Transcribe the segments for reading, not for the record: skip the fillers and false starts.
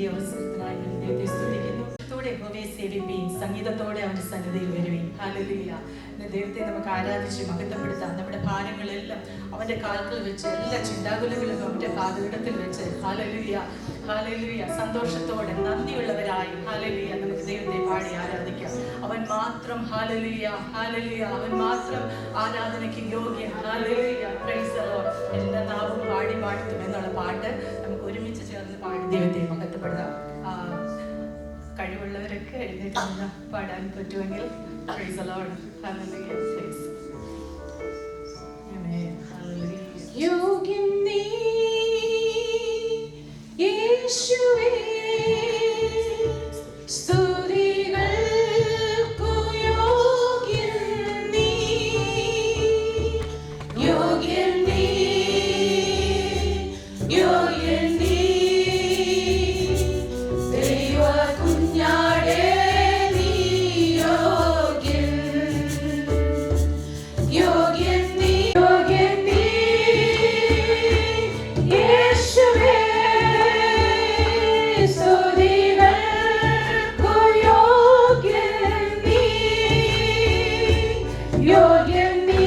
നൽകിയ അവസരത്തിനായി ഞാൻ ദൈവത്തെ സ്തുതിക്കുന്നു. യഹോവയെ സേവിപ്പീൻ, സംഗീതത്തോടെ അവന്റെ സന്നിധിയിൽ വരുവീൻ. ഹല്ലേലൂയ. ദൈവത്തെ നമുക്ക് ആരാധിച്ച് മഹത്വപ്പെടുത്താം. നമ്മുടെ ഭാരങ്ങളെല്ലാം അവന്റെ കാൽക്കൽ വെച്ച്, എല്ലാ ചിന്താകുലകളും അവന്റെ പാദപീഠത്തിൽ വെച്ച് ഹല്ലേലൂയ ഹല്ലേലൂയ സന്തോഷത്തോടെ നന്ദിയുള്ളവരായി ഹല്ലേലൂയ നമുക്ക് ദൈവത്തെ പാടി ആരാധിക്കാം. അവൻ മാത്രം ഹല്ലേലൂയ ഹല്ലേലൂയ, അവൻ മാത്രം ആരാധനയ്ക്ക് യോഗ്യൻ. Hallelujah, price the Lord. എല്ലാ നാവും പാടി പാടുത്തും എന്നുള്ള പാട്ട് നമുക്ക് ഒരുമിച്ച് ചേർന്ന് പാടി ദൈവത്തെ മഹത്വപ്പെടുത്താം. കഴിവുള്ളവരൊക്കെ എഴുന്നേറ്റ് നിന്ന് പാടാൻ പറ്റുമെങ്കിൽ praise the lord. Hallelujah, praise. Amen. Hallelujah. യോഗ്യൻ നീ യേശുവേ, സ്തുതികൾക്കു യോഗ്യൻ നീ, യോഗ്യൻ നീ, യോഗ്യൻ നീ, ദൈവ കുഞ്ഞാടേ നീ യോഗ്യൻ, യോഗ്യൻ നീ, യോഗ്യൻ നീ യേശുവേ, സ്തുതികൾക്കു യോഗ്യൻ നീ, യോഗ്യൻ നീ,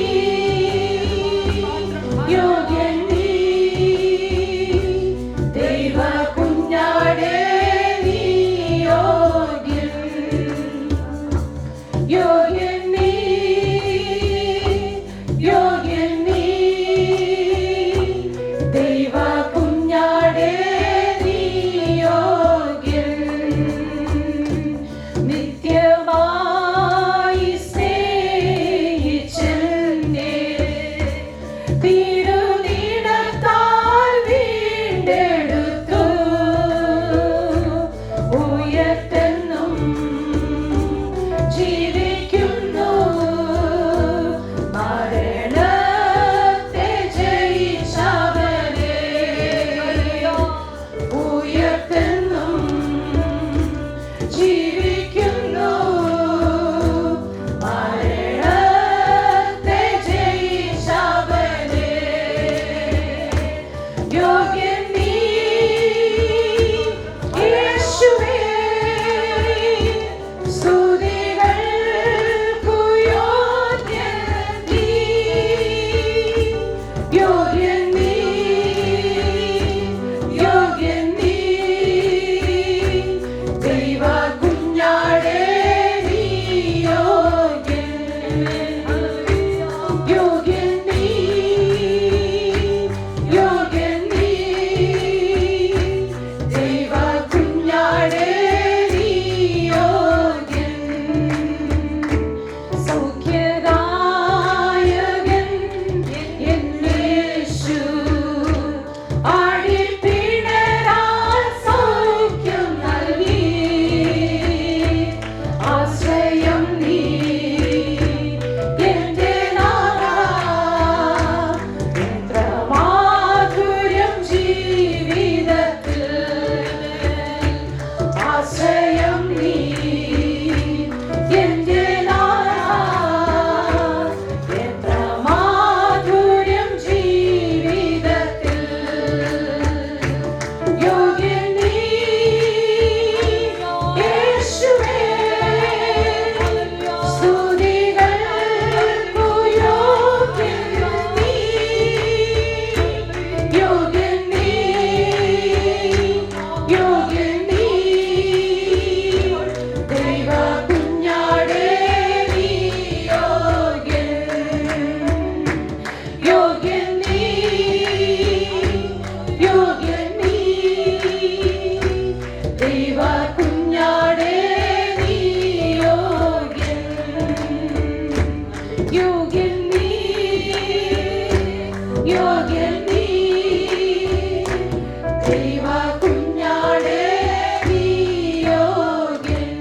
യോഗ്യൻ നീ, ദൈവ കുഞ്ഞാടേ നീ യോഗ്യൻ, യോഗ്യൻ നീ, യോഗ്യൻ നീ, ദൈവ കുഞ്ഞാടേ നീ യോഗ്യൻ, നിത്യമായി സ്നേഹിച്ചെന്നെ തിരുനിടത്താൽ വീണ്ടെടുത്തു, ഉയർത്തെന്നും ജീവിക്കുന്നു, മരണത്തെ ജയിച്ചവനെ, ഉയർത്തെന്നും ജീവിക്കുന്നു, മരണത്തെ ജയിച്ചവനെ, യോഗ്യൻ നീ യേശുവേ, സ്തുതികൾക്കു യോഗ്യൻ നീ, യോഗ്യൻ നീ, യോഗ്യൻ നീ, ദൈവ കുഞ്ഞാടേ നീ യോഗ്യൻ, യോഗ്യൻ നീ, യോഗ്യൻ നീ, ദൈവ കുഞ്ഞാടേ നീ യോഗ്യൻ, സൗഖ്യദായകൻ എൻ യേശു, ആഴിപ്പിണരാൽ സൗഖ്യം നൽകി, ആശ്രയം നീ എന്റെ നാഥാ, എത്ര മാധുര്യം ജീവിതത്തിൽ, ആശ്രയം നീ എന്റെ നാഥാ, എത്ര മാധുര്യം ജീവിതത്തിൽ, യോഗ്യൻ നീ യേശുവേ, സ്തുതികൾക്കു യോഗ്യൻ നീ, യോഗ്യൻ നീ, യോഗ്യൻ നീ, ദൈവ കുഞ്ഞാടേ നീ യോഗ്യൻ, യോഗ്യൻ നീ, യോഗ്യൻ നീ, ദൈവ കുഞ്ഞാടേ നീ യോഗ്യൻ, യോഗ്യൻ നീ, യോഗ്യൻ നീ, ദൈവ കുഞ്ഞാടേ നീ യോഗ്യൻ.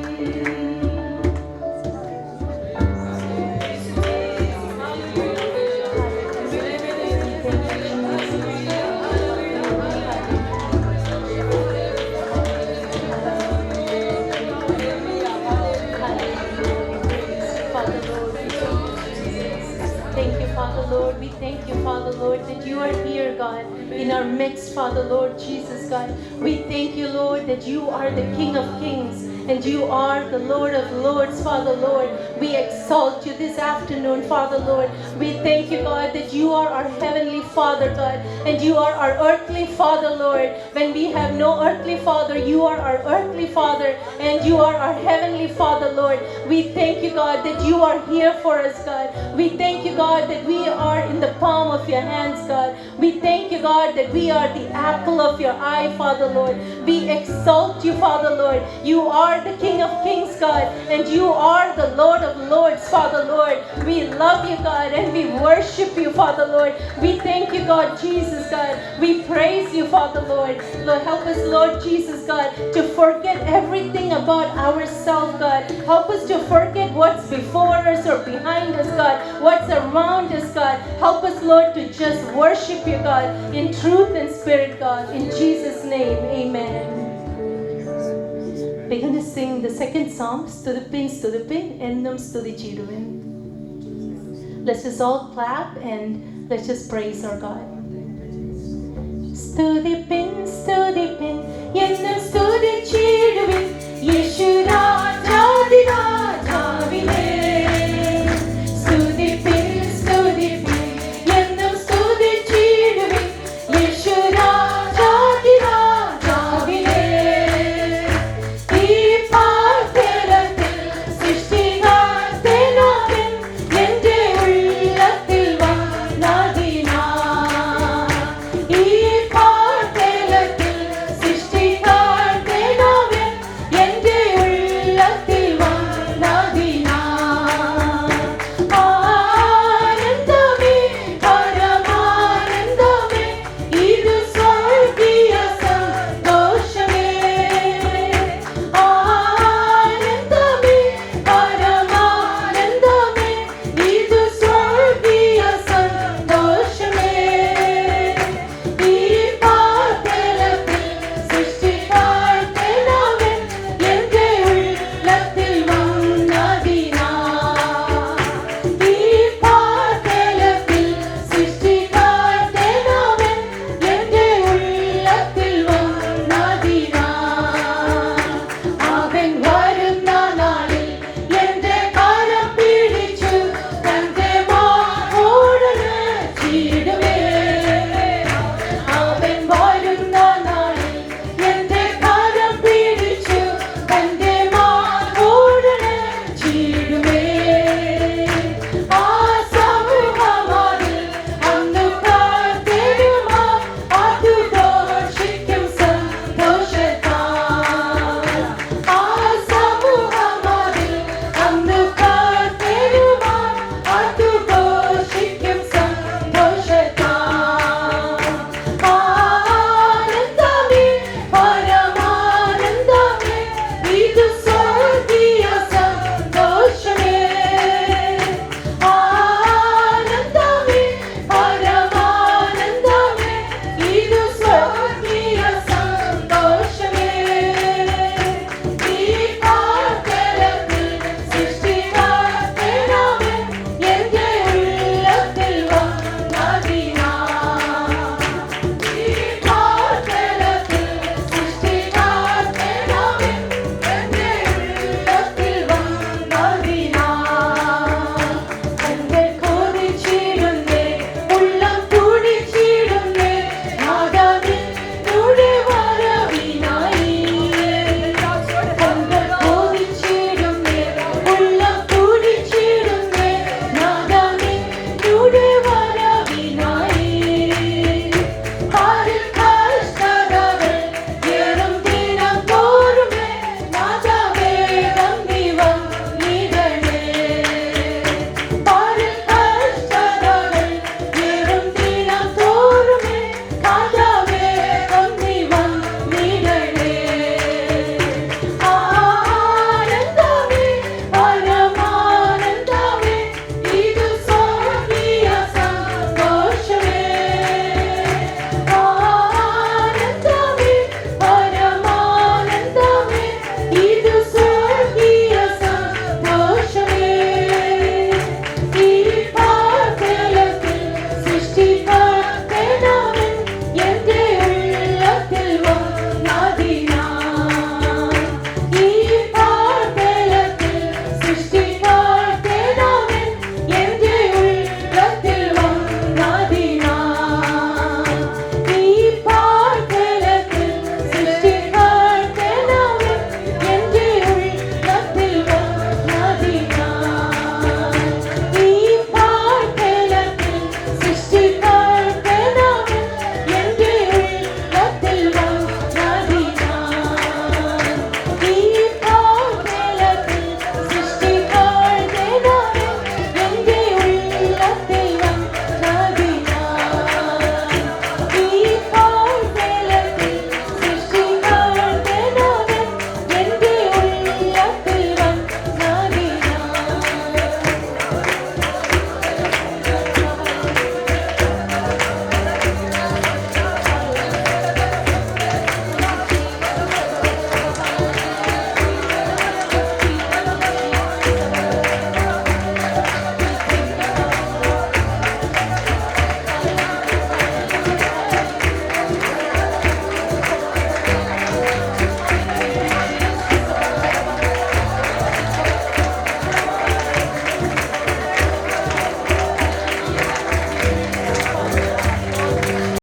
Lord, we thank you, Father, Lord, that you are here, God, in our midst, Father, Lord Jesus, God. We thank you, Lord, that you are the King of Kings and you are the Lord of Lords, Father, Lord. We exalt you this afternoon, Father, Lord. We thank you, God, that you are our heavenly Father, God, and you are our earthly Father, Lord. When we have no earthly Father, you are our earthly Father, and you are our heavenly Father, Lord. We thank you, God, that you are here for us, God. We thank you, God, that we are in the palm of your hands, God. We thank you, God, that we are the apple of your eye, Father, Lord. We exalt you, Father, Lord. You are the King of Kings, God, and you are the Lord of Lords, Father, Lord. We love you, God, and we worship you, Father, Lord. We thank you, God, Jesus, God. We praise you, Father, Lord. Lord, help us, Lord Jesus, God, to forget everything about ourselves, God. Help us to forget what's before us or behind us, God, what's around us, God. Help us, Lord, to just worship you, God, in truth and spirit, God. In Jesus' name, amen. We're going to sing the second psalm, Studipin, Ennum Studichiduin. Let's just all clap and let's just praise our God. Studipin, Ennum Studichiduin.